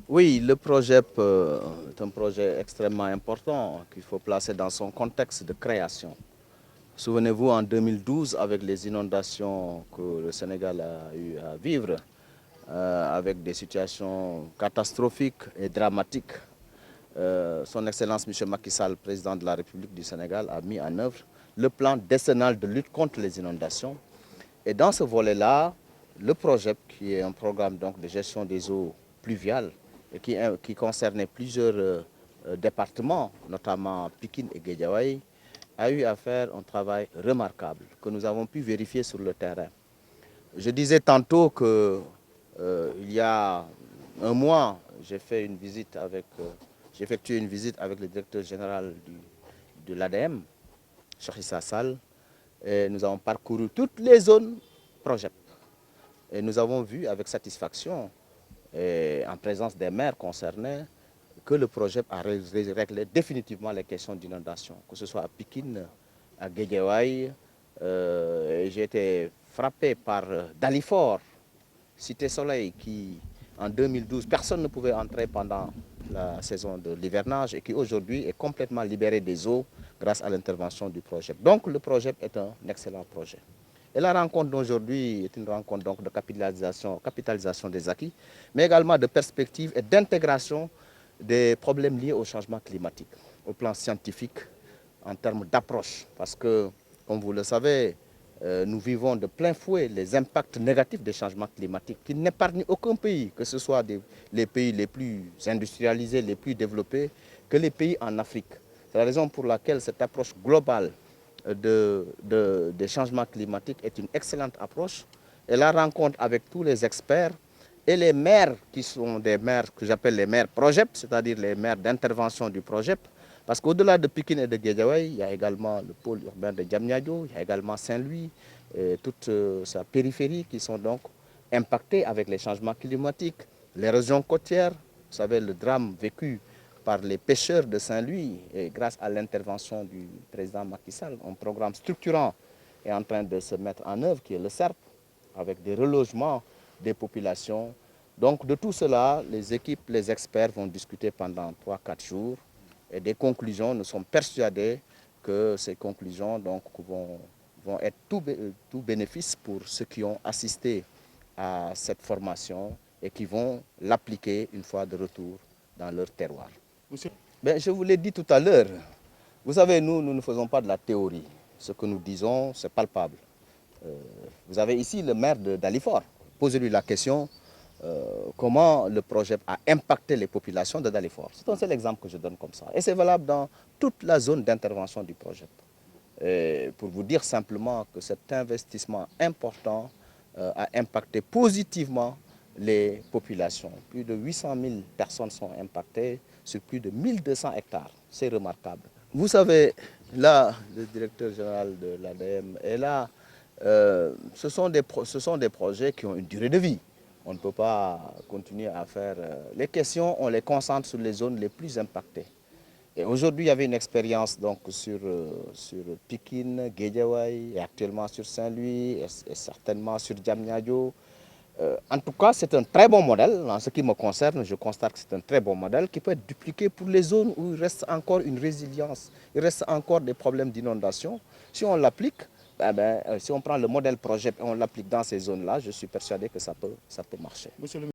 Oui, le projet est un projet extrêmement important qu'il faut placer dans son contexte de création. Souvenez-vous, en 2012, avec les inondations que le Sénégal a eu à vivre, avec des situations catastrophiques et dramatiques, son Excellence M. Macky Sall, président de la République du Sénégal, a mis en œuvre le plan décennal de lutte contre les inondations. Et dans ce volet-là, le projet, qui est un programme donc, de gestion des eaux pluviales, et qui concernait plusieurs départements, notamment Pikine et Guédiawaye, a eu à faire un travail remarquable que nous avons pu vérifier sur le terrain. Je disais tantôt que il y a un mois, j'ai effectué une visite avec le directeur général de l'ADM, Cheikh Issa Sall, et nous avons parcouru toutes les zones projet. Et nous avons vu avec satisfaction, et en présence des maires concernés, que le projet a réglé définitivement les questions d'inondation, que ce soit à Pikine, à Guédiawaye. J'ai été frappé par Dalifort, Cité Soleil, qui en 2012, personne ne pouvait entrer pendant la saison de l'hivernage et qui aujourd'hui est complètement libéré des eaux grâce à l'intervention du projet. Donc le projet est un excellent projet. Et la rencontre d'aujourd'hui est une rencontre donc de capitalisation des acquis, mais également de perspectives et d'intégration des problèmes liés au changement climatique, au plan scientifique, en termes d'approche. Parce que, comme vous le savez, nous vivons de plein fouet les impacts négatifs des changements climatiques qui n'épargnent aucun pays, que ce soit les pays les plus industrialisés, les plus développés, que les pays en Afrique. C'est la raison pour laquelle cette approche globale des changements climatiques est une excellente approche. Et la rencontre avec tous les experts et les maires qui sont des maires que j'appelle les maires PROJEP, c'est-à-dire les maires d'intervention du PROJEP, parce qu'au-delà de Pikine et de Guédiawaye, il y a également le pôle urbain de Diamniadio, il y a également Saint-Louis, et toute sa périphérie qui sont donc impactées avec les changements climatiques. Les régions côtières, vous savez, le drame vécu par les pêcheurs de Saint-Louis, et grâce à l'intervention du président Macky Sall, un programme structurant est en train de se mettre en œuvre, qui est le SERP, avec des relogements des populations. Donc de tout cela, les équipes, les experts vont discuter pendant 3-4 jours. Et des conclusions, nous sommes persuadés que ces conclusions donc, vont être tout bénéfice pour ceux qui ont assisté à cette formation et qui vont l'appliquer une fois de retour dans leur terroir. Je vous l'ai dit tout à l'heure, vous savez, nous ne faisons pas de la théorie. Ce que nous disons, c'est palpable. Vous avez ici le maire de Dalifort. Posez-lui la question, comment le projet a impacté les populations de Dalifort. C'est un seul exemple que je donne comme ça. Et c'est valable dans toute la zone d'intervention du projet. Et pour vous dire simplement que cet investissement important a impacté positivement les populations. Plus de 800 000 personnes sont impactées sur plus de 1200 hectares. C'est remarquable. Vous savez, là, le directeur général de l'ADM est là. Ce sont des projets qui ont une durée de vie. On ne peut pas continuer à faire... les questions, on les concentre sur les zones les plus impactées. Et aujourd'hui, il y avait une expérience donc, sur Pikine, Guédiawaye, et actuellement sur Saint-Louis, et certainement sur Diamniadio. En tout cas, c'est un très bon modèle. En ce qui me concerne, je constate que c'est un très bon modèle qui peut être dupliqué pour les zones où il reste encore une résilience, il reste encore des problèmes d'inondation. Si on l'applique, si on prend le modèle projet et on l'applique dans ces zones-là, je suis persuadé que ça peut marcher.